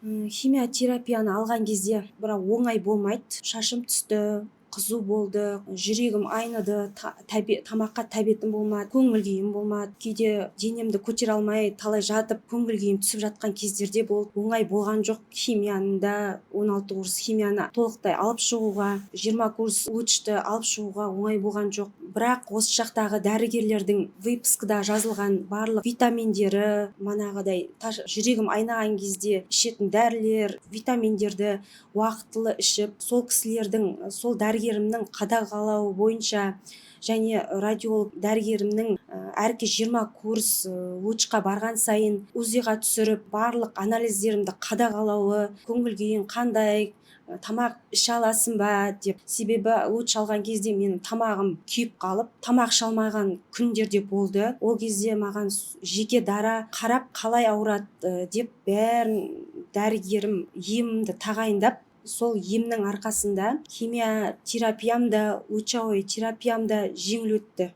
Химия терапияны алған кезде бірақ оңай болмайды. Шашым түсті, қызу болды, жүрегім айныды, тамаққа тәбетім болмады, көңіл күйім болмады. Кейде денемді көтере алмай талай жатып, көңіл күйім түсіп жатқан кездерде болды. Оңай болған жоқ химияны да, 16 курс химияны толықтай алып шығуға, 20 курс лучты алып шығуға оңай болған жоқ. Бірақ осы жақтағы дәрігерлердің выпискада жазылған барлық витаминдері, манағыдай жүрегім айнаған кезде ішетін дәрілер, витаминдерді уақытылы ішіп, сол кісілердің, сол дәрігерімнің қадағалауы бойынша және радиолог дәрігерімнің әрке 20 курс лучқа барған сайын УЗИға түсіріп, барлық анализдерімді қадағалауы, көңіл күйің қандай, тамақ іше аласың ба деп. Себебі луч алған кезде менің тамағым күйіп қалып, тамақ іше алмаған күндерде болды. Ол кезде маған жеке дара қарап, қалай ауырады деп бәрін дәрігерім емімді тағайындап, сол емнің арқасында химия терапиям да, лучевой терапиям да жеңіл өтті.